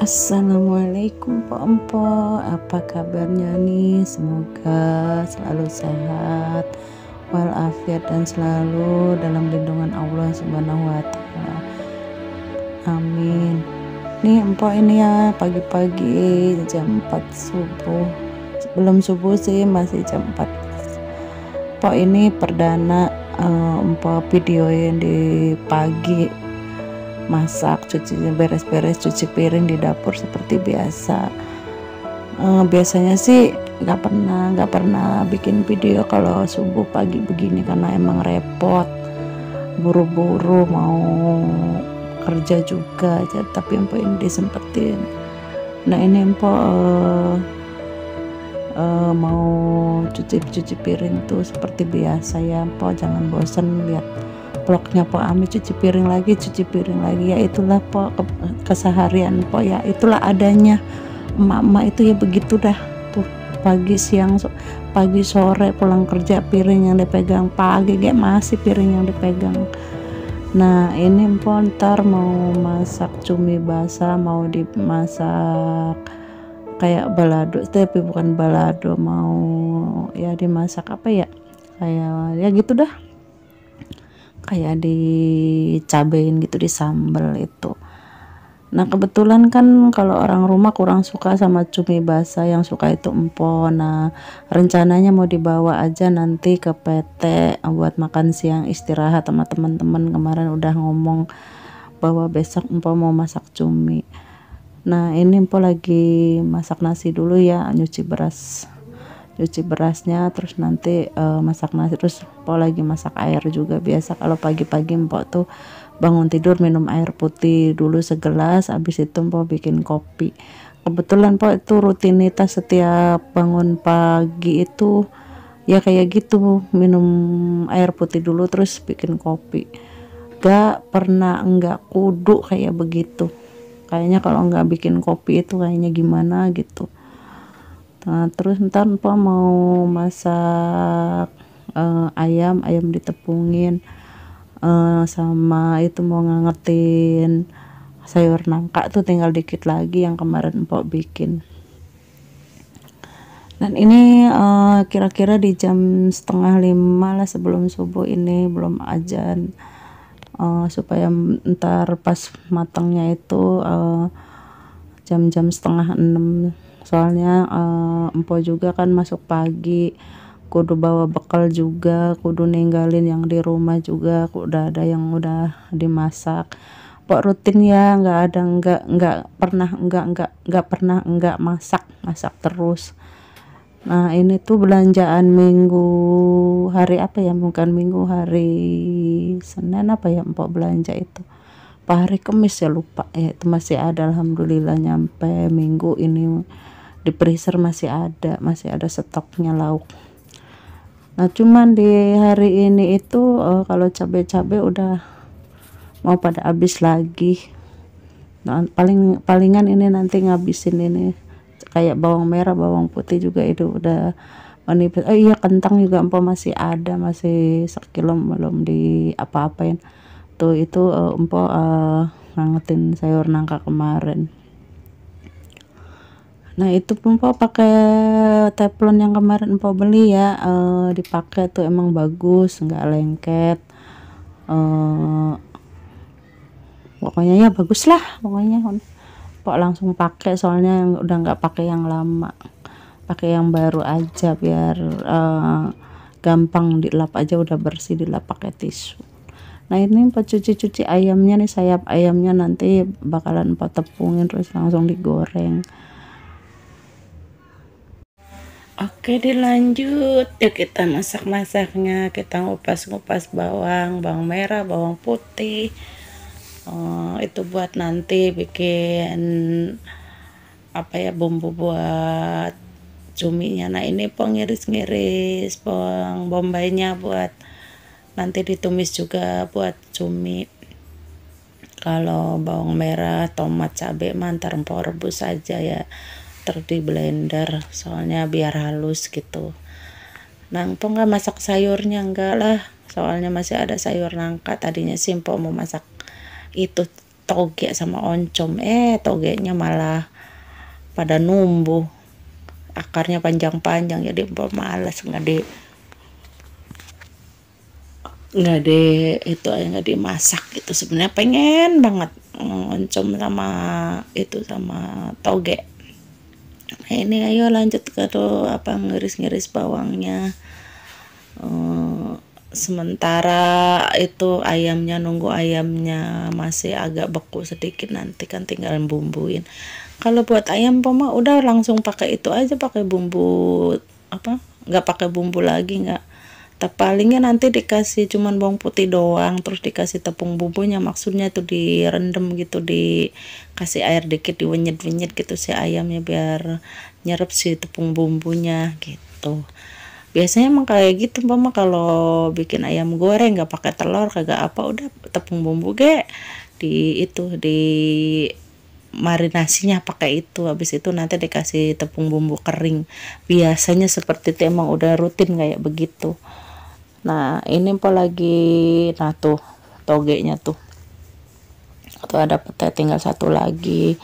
Assalamualaikum Pak Empo, apa kabarnya nih? Semoga selalu sehat, walafiat dan selalu dalam lindungan Allah Subhanahu wa Ta'ala. Amin. Nih Empo ini ya pagi-pagi jam 4 subuh. Belum subuh sih, masih jam 4. Empo ini perdana Empo videoin di pagi, masak, cuci, beres-beres, cuci piring di dapur seperti biasa. Biasanya sih nggak pernah bikin video kalau subuh pagi begini karena emang repot, buru-buru mau kerja juga aja, tapi Empo ini disempetin. Nah ini Empo mau cuci piring tuh seperti biasa ya Empo, jangan bosen lihat vlognya Po Ami cuci piring lagi, ya itulah Po keseharian Po ya, itulah adanya emak-emak itu ya, begitu dah tuh, pagi siang pagi sore pulang kerja piring yang dipegang, pagi kayak masih piring yang dipegang. Nah ini Empo ntar mau masak cumi basah, mau dimasak kayak balado, tapi bukan balado, mau ya dimasak apa ya, kayak ya gitu dah, kayak dicabein gitu, di sambal itu. Nah kebetulan kan kalau orang rumah kurang suka sama cumi basah, yang suka itu Empo. Nah rencananya mau dibawa aja nanti ke PT buat makan siang istirahat sama teman-teman. Kemarin udah ngomong bahwa besok Empo mau masak cumi. Nah ini Empo lagi masak nasi dulu ya, nyuci berasnya, terus nanti masak nasi, terus Empo lagi masak air juga. Biasa kalau pagi-pagi Empo tuh bangun tidur minum air putih dulu segelas, habis itu Empo bikin kopi. Kebetulan Empo itu rutinitas setiap bangun pagi itu ya kayak gitu, minum air putih dulu terus bikin kopi. Gak pernah enggak kudu kayak begitu, kayaknya kalau enggak bikin kopi itu kayaknya gimana gitu. Nah terus ntar Empo mau masak ayam ditepungin, sama itu mau ngangetin sayur nangka tuh, tinggal dikit lagi yang kemarin Empo bikin. Dan ini kira-kira di jam 4:30 lah sebelum subuh, ini belum azan, supaya ntar pas matangnya itu jam-jam 5:30. Soalnya Empo juga kan masuk pagi, kudu bawa bekal juga, kudu ninggalin yang di rumah juga, udah ada yang udah dimasak. Pok rutin ya, nggak pernah enggak masak terus. Nah ini tuh belanjaan minggu hari apa ya, bukan minggu, hari Senin apa ya Empo belanja itu, apa hari Kamis ya lupa ya, itu masih ada alhamdulillah, nyampe minggu ini di freezer masih ada stoknya lauk. Nah cuman di hari ini itu kalau cabai udah mau pada habis lagi. Nah, palingan ini nanti ngabisin ini kayak bawang merah, bawang putih juga itu udah menipis. Iya kentang juga Empo masih ada, masih sekilo belum di apa-apain tuh, itu Empo ngangetin sayur nangka kemarin. Nah itu Empo pakai teflon yang kemarin Empo beli ya, dipakai tuh emang bagus, nggak lengket, pokoknya ya bagus lah pokoknya. Empo langsung pakai, soalnya yang udah nggak pakai yang lama, pakai yang baru aja biar gampang dilap aja, udah bersih dilap pakai tisu. Nah ini Empo cuci ayamnya nih, sayap ayamnya nanti bakalan Empo tepungin terus langsung digoreng. Oke dilanjut yuk kita masak-masaknya, kita ngupas-ngupas bawang merah, bawang putih, itu buat nanti bikin apa ya, bumbu buat cuminya. Nah ini ngiris-ngiris bawang bombaynya buat nanti ditumis juga buat cumi. Kalau bawang merah, tomat, cabai ntar Empo rebus aja ya, terus di blender soalnya biar halus gitu. Nah Empo nggak masak sayurnya, enggak lah, soalnya masih ada sayur nangka. Tadinya sih Empo mau masak itu toge sama oncom, togenya malah pada numbuh, akarnya panjang-panjang, jadi empok males nggak de itu aja nggak dimasak gitu. Sebenarnya pengen banget oncom sama itu sama toge. Nah ini ayo lanjut ke tuh ngiris-ngiris bawangnya. Sementara itu ayamnya, nunggu ayamnya masih agak beku sedikit, nanti kan tinggal bumbuin. Kalau buat ayam mah udah langsung pakai itu aja, pakai bumbu nggak pakai bumbu lagi, nggak. Palingnya nanti dikasih cuman bawang putih doang, terus dikasih tepung bumbunya, maksudnya tuh direndam gitu, dikasih air dikit, diwenyet-wenyet gitu si ayamnya biar nyerap si tepung bumbunya gitu. Biasanya emang kayak gitu mama kalau bikin ayam goreng, nggak pakai telur kagak apa, udah tepung bumbu di marinasinya pakai itu, habis itu nanti dikasih tepung bumbu kering. Biasanya seperti itu, emang udah rutin kayak begitu. Nah ini lagi, nah tuh togenya tuh ada pete tinggal satu lagi.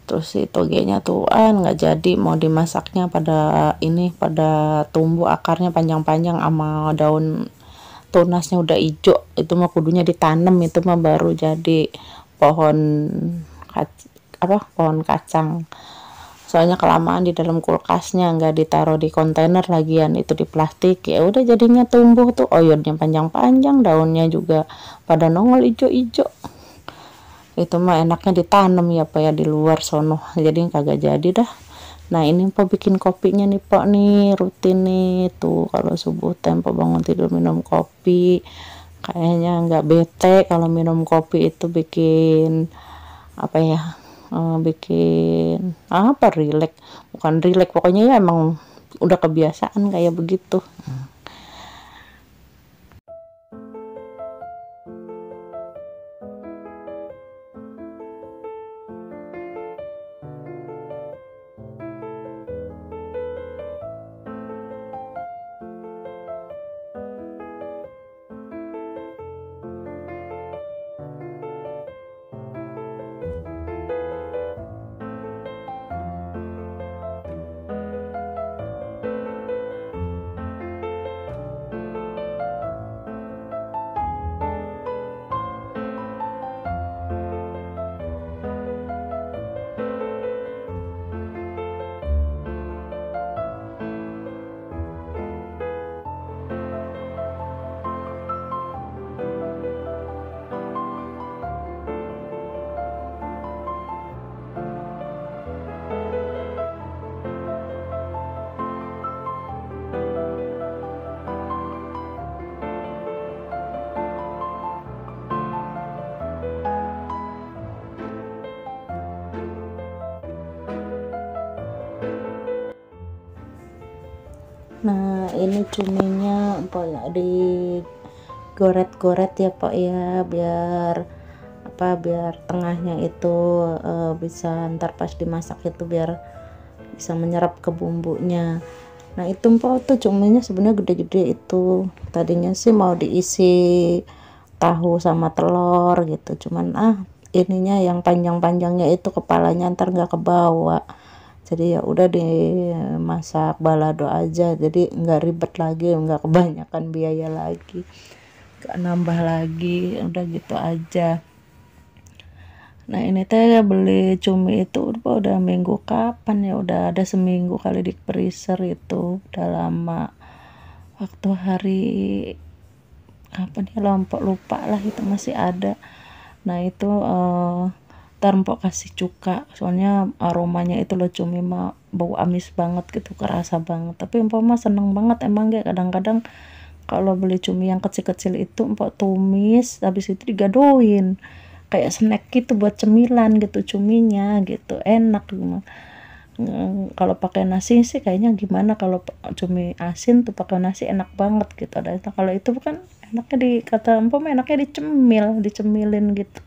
Terus si togenya tuh nggak jadi, mau dimasaknya pada tumbuh akarnya panjang-panjang sama daun tunasnya udah hijau, itu mah kudunya ditanam, itu mah baru jadi pohon pohon kacang. Soalnya kelamaan di dalam kulkasnya, nggak ditaruh di kontainer lagian, itu di plastik, ya udah jadinya tumbuh tuh oyodnya panjang-panjang, daunnya juga pada nongol ijo-ijo. Itu mah enaknya ditanam ya Pak ya di luar sono, jadi kagak jadi dah. Nah ini Pak bikin kopinya nih Pak nih, rutin nih tuh kalau subuh tempo bangun tidur minum kopi. Kayaknya nggak bete kalau minum kopi itu, bikin bikin rileks, bukan rileks, pokoknya ya emang udah kebiasaan kayak begitu. Nah ini cuminya Pak digoret-goret ya Pak ya, biar tengahnya itu bisa ntar pas dimasak itu biar bisa menyerap ke bumbunya. Nah itu Pak tuh cuminya sebenarnya gede-gede itu, tadinya sih mau diisi tahu sama telur gitu, cuman ininya yang panjang-panjangnya itu kepalanya ntar nggak kebawa, jadi ya udah dimasak balado aja, jadi nggak ribet lagi, nggak kebanyakan biaya lagi, nggak nambah lagi, udah gitu aja. Nah ini teh beli cumi itu udah minggu kapan ya, udah ada seminggu kali di freezer, itu udah lama, waktu hari kapan ya lupa lah, itu masih ada. Nah itu ntar mpok kasih cuka, soalnya aromanya itu loh cumi mah bau amis banget gitu, kerasa banget, tapi mpok mah seneng banget emang kadang-kadang kalau beli cumi yang kecil-kecil itu mpok tumis, habis itu digadoin kayak snack gitu buat cemilan gitu, cuminya gitu enak gimana. Kalau pakai nasi sih kayaknya gimana, kalau cumi asin tuh pakai nasi enak banget gitu. Kalau itu kan enaknya kata empom enaknya dicemilin gitu,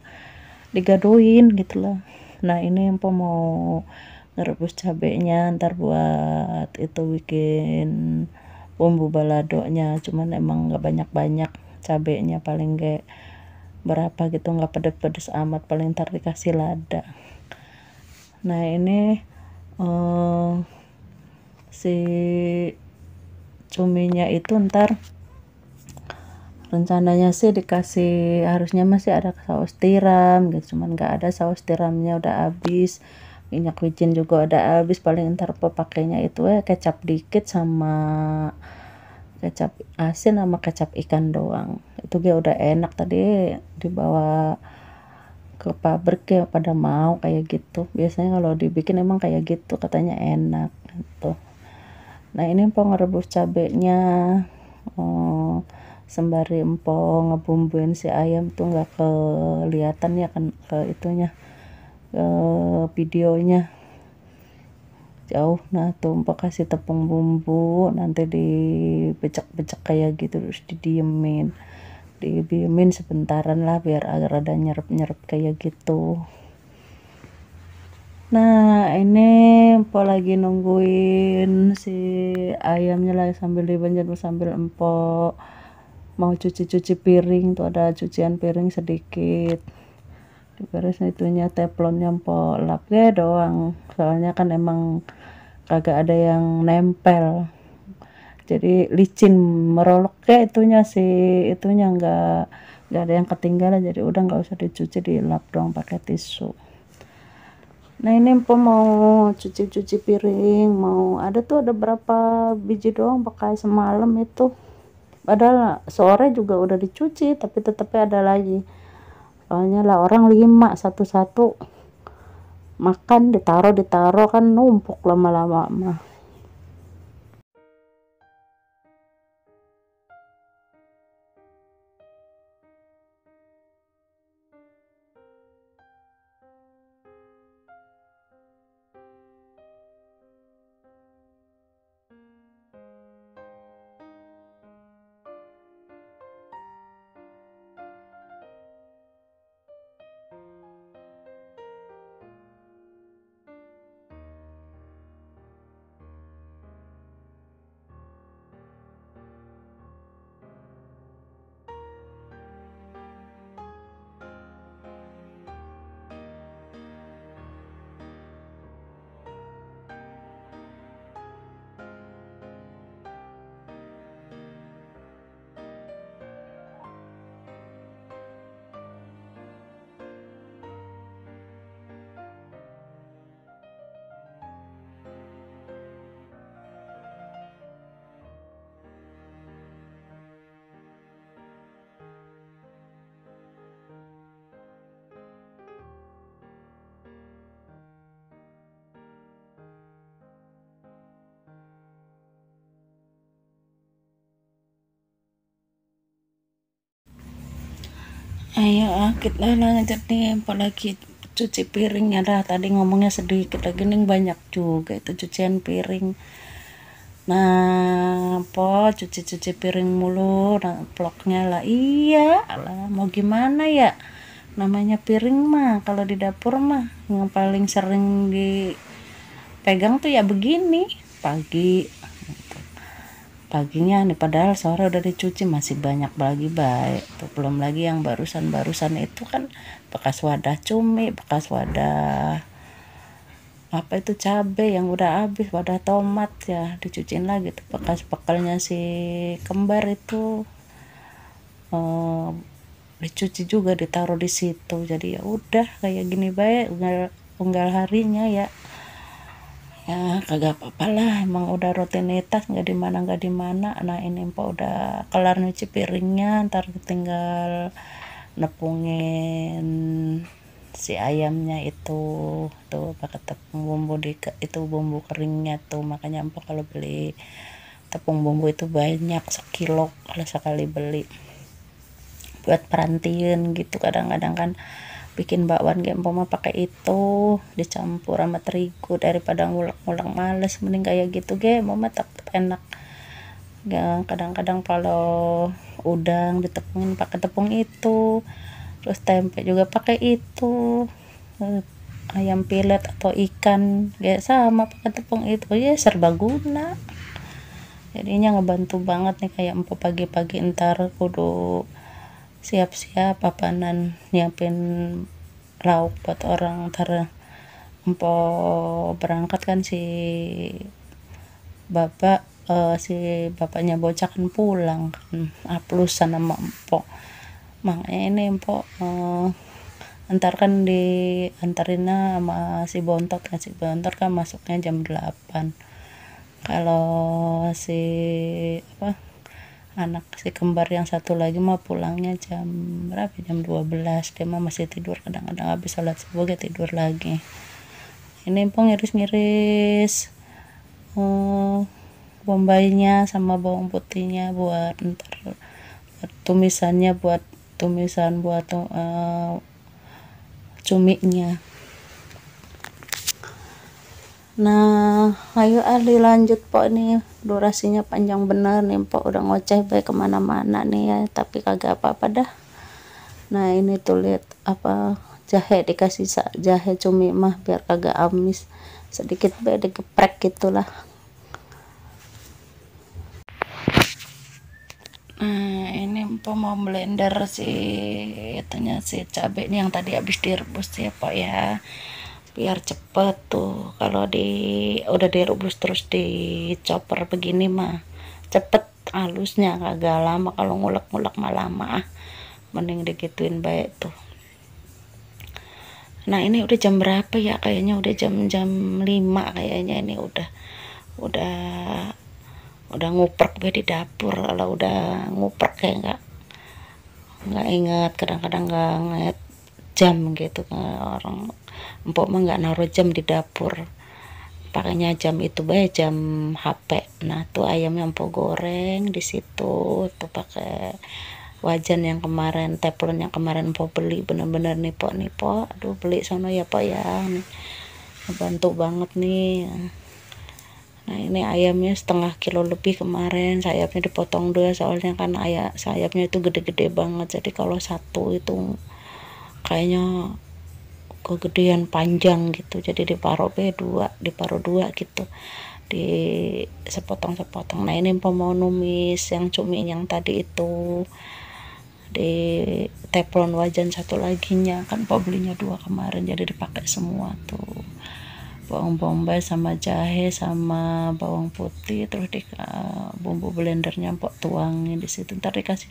digadoin gitu lah. Nah ini empom mau ngerebus cabenya ntar buat itu bikin bumbu baladonya, cuman emang nggak banyak-banyak cabenya, paling berapa gitu, nggak pedes-pedes amat, paling ntar dikasih lada. Nah ini si cuminya itu ntar rencananya sih dikasih, harusnya masih ada saus tiram gitu, cuman nggak ada saus tiramnya, udah habis. Minyak wijen juga udah habis, paling ntar pakainya itu kecap dikit sama kecap asin sama kecap ikan doang. Itu dia udah enak, tadi dibawa ke pabrik ya pada mau kayak gitu. Biasanya kalau dibikin emang kayak gitu, katanya enak gitu. Nah ini empok ngerebus cabenya, sembari empok ngebumbuin si ayam tuh nggak kelihatan ya kan ke itunya, ke videonya jauh. Nah tuh empok kasih tepung bumbu, nanti dibecek-becek kayak gitu, terus didiemin sebentaran lah biar agak rada nyerep-nyerep kayak gitu. Nah ini empok lagi nungguin si ayamnya lah, sambil dibanjir sambil empok mau cuci-cuci piring. Tuh ada cucian piring sedikit, diberes itunya, teflonnya empok lap doang, soalnya kan emang kagak ada yang nempel, jadi licin merolok itunya nggak ada yang ketinggalan, jadi udah nggak usah dicuci, dilap doang pakai tisu. Nah ini empok mau cuci piring, mau ada berapa biji doang pakai semalam itu, padahal sore juga udah dicuci tapi tetapnya ada lagi, soalnya lah orang 5 satu-satu makan, ditaruh kan numpuk lama-lama mah. Ayo kita lanjut nih, apalagi cuci piringnya dah. Tadi ngomongnya sedikit lagi nih, banyak juga itu cucian piring. Nah cuci piring mulu, nah vlognya lah, iya lah mau gimana ya, namanya piring mah kalau di dapur mah yang paling sering dipegang tuh ya begini paginya nih, padahal sore udah dicuci masih banyak lagi baik tuh, belum lagi yang barusan itu kan bekas wadah cumi, bekas wadah apa itu cabe yang udah habis, wadah tomat ya dicuciin lagi tuh, bekas pekelnya si kembar itu dicuci juga, ditaruh di situ. Jadi ya udah kayak gini baik, unggal harinya ya kagak apa-apa lah, emang udah rutinitas, nggak di mana. Nah ini empok udah kelar nyuci piringnya, ntar tinggal nepungin si ayamnya itu tuh pakai tepung bumbu itu bumbu keringnya tuh. Makanya empok kalau beli tepung bumbu itu banyak, sekilo kalau sekali beli, buat perantiin gitu. Kadang-kadang kan bikin bakwan kayak empok mah pakai itu dicampur sama terigu, daripada ngulek-ngulek males, mending kayak gitu mama tetap enak ya. Kadang-kadang kalau udang ditepungin pakai tepung itu, terus tempe juga pakai itu, ayam pilet atau ikan sama pakai tepung itu ya, serbaguna. Jadinya ngebantu banget nih, kayak empok pagi-pagi ntar kudu siap-siap papanan nyiapin lauk buat orang. Ntar empo berangkat kan si bapaknya bocah kan pulang kan, aplusan sama empok. Makanya ini empok ntar kan diantarinnya sama si bontot kan, si bontot kan masuknya jam 8. Kalau si anak si kembar yang satu lagi mah pulangnya jam berapa, jam 12. Dia mah masih tidur, kadang-kadang habis sholat subuh dia tidur lagi. Ini empok ngiris-ngiris bombaynya sama bawang putihnya buat ntar tumisan buat cuminya. Nah, ayo lanjut po, nih durasinya panjang bener nih po, udah ngoceh baik kemana-mana nih ya, tapi kagak apa-apa dah. Nah ini tuh lihat jahe, dikasih jahe cumi mah biar kagak amis, sedikit baik digeprek gitulah. Nah ini po mau blender si cabai ini yang tadi habis direbus ya po ya, biar cepet tuh. Kalau udah direbus terus dicoper begini mah cepet halusnya, kagak lama. Kalau ngulek-ngulek mah lama, mending digituin baik tuh. Nah ini udah jam berapa ya, kayaknya udah jam 5 kayaknya. Ini udah nguprek gue di dapur. Kalau udah nguprek kayak nggak ingat, kadang-kadang nggak ingat jam gitu. Orang empok mah nggak naruh jam di dapur, pakainya jam itu bae, jam HP. Nah tuh ayamnya empok goreng di situ tuh pakai wajan yang kemarin, teflon yang kemarin empok beli. Bener-bener nih po, aduh beli sono ya po ya, nih bantu banget nih. Nah ini ayamnya setengah kilo lebih kemarin, sayapnya dipotong dua soalnya kan sayapnya itu gede-gede banget, jadi kalau satu itu kayaknya kegedean panjang gitu, jadi diparuh dua gitu, di sepotong-sepotong. Nah ini mau numis yang cumi yang tadi itu di teflon wajan satu laginya kan belinya 2 kemarin, jadi dipakai semua tuh, bawang bombay sama jahe sama bawang putih, terus di bumbu blendernya empok tuangin di situ. Ntar dikasih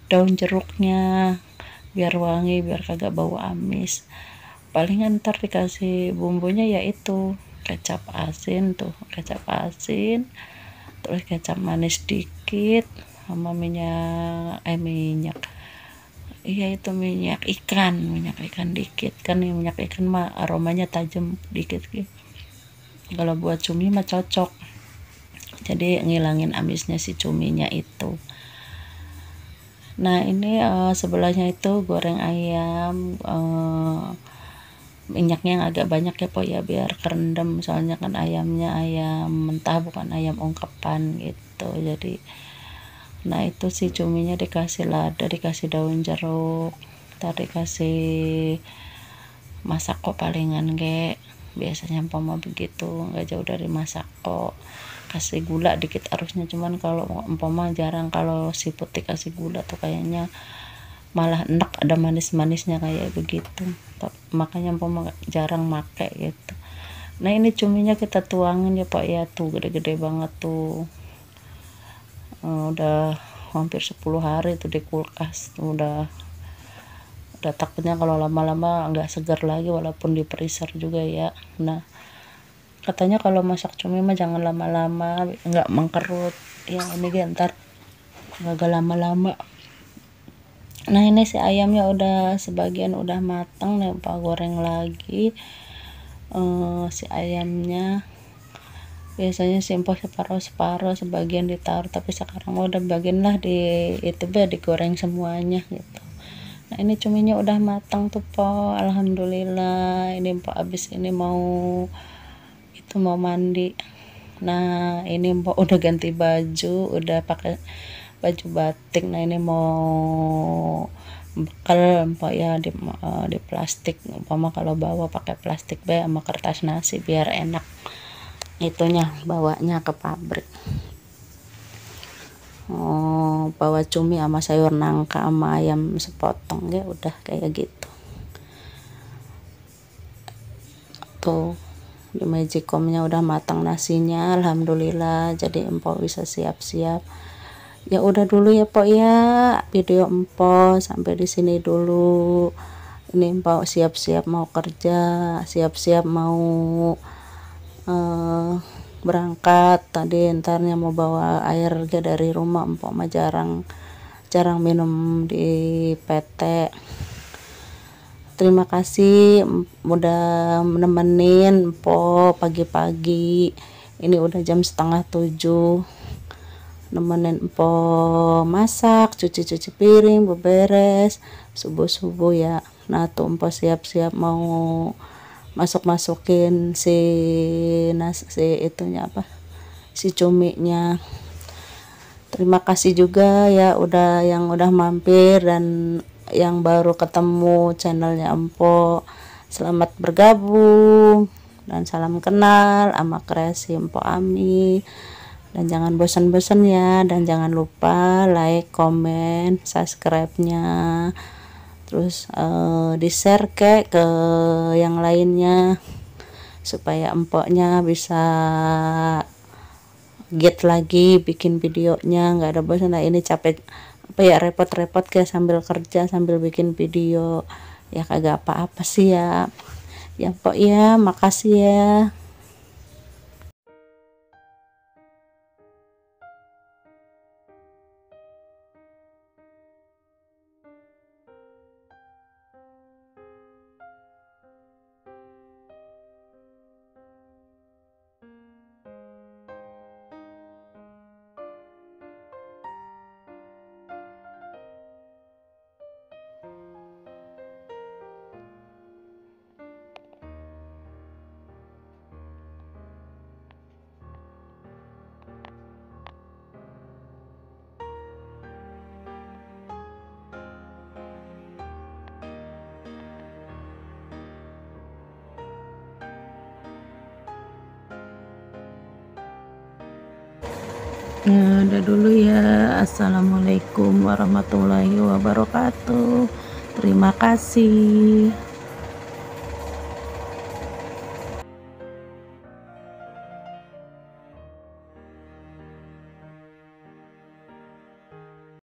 daun jeruknya biar wangi, biar kagak bau amis. Palingan ntar dikasih bumbunya yaitu kecap asin, terus kecap manis dikit, sama minyak ikan dikit kan. Minyak ikan mah aromanya tajam dikit gitu. Kalau buat cumi mah cocok, jadi ngilangin amisnya si cuminya itu. Nah ini sebelahnya itu goreng ayam, minyaknya yang agak banyak ya po ya, biar kerendam, soalnya kan ayamnya ayam mentah bukan ayam ungkepan gitu. Jadi nah itu si cuminya dikasih lada, dikasih daun jeruk, tadi dikasih masako palingan biasanya empama begitu, nggak jauh dari masako. Kasih gula dikit harusnya, cuman kalau empama jarang, kalau si putih kasih gula tuh kayaknya malah enak, ada manis-manisnya kayak begitu, makanya empama jarang make gitu. Nah ini cuminya kita tuangin ya pak ya, tuh gede-gede banget tuh. Udah hampir 10 hari tuh di kulkas tuh, udah takutnya kalau lama-lama nggak segar lagi, walaupun di freezer juga ya. Nah katanya kalau masak cumi mah jangan lama-lama, nggak mengkerut ya. Ini ntar nggak lama-lama. Nah ini si ayamnya udah sebagian udah matang nih, pak goreng lagi. Si ayamnya biasanya simpel separuh sebagian ditaruh, tapi sekarang udah bagian lah digoreng semuanya gitu. Nah ini cuminya udah matang tuh po, alhamdulillah. Ini po abis ini mau mandi. Nah ini po udah ganti baju, udah pakai baju batik. Nah ini mau bekal po ya, di plastik. Umpama kalau bawa pakai plastik sama kertas nasi biar enak itunya bawanya ke pabrik. bawa cumi sama sayur nangka sama ayam sepotong, ya udah kayak gitu. Tuh di magicomnya udah matang nasinya, alhamdulillah. Jadi empok bisa siap-siap. Ya udah dulu ya pok ya, video empok sampai di sini dulu. Ini empok siap-siap mau kerja, siap-siap mau berangkat. Tadi entarnya mau bawa air dari rumah, empok mah jarang minum di PT. Terima kasih udah menemenin empok pagi-pagi. Ini udah jam 6:30, nemenin empok masak, cuci-cuci piring, beberes subuh-subuh ya. Nah tuh empok siap-siap mau masukin si itunya apa, si cuminya. Terima kasih juga ya yang udah mampir dan yang baru ketemu channelnya empok. Selamat bergabung dan salam kenal sama kreasi empok Ami. Dan jangan bosan-bosan ya, dan jangan lupa like, komen, subscribe-nya, terus di share ke yang lainnya supaya empoknya bisa get lagi bikin videonya, nggak ada bosan. Nah ini capek apa ya, repot-repot kayak sambil kerja sambil bikin video ya, kagak apa-apa sih ya. Ya empok ya, makasih ya. Ya udah dulu ya, assalamualaikum warahmatullahi wabarakatuh. Terima kasih.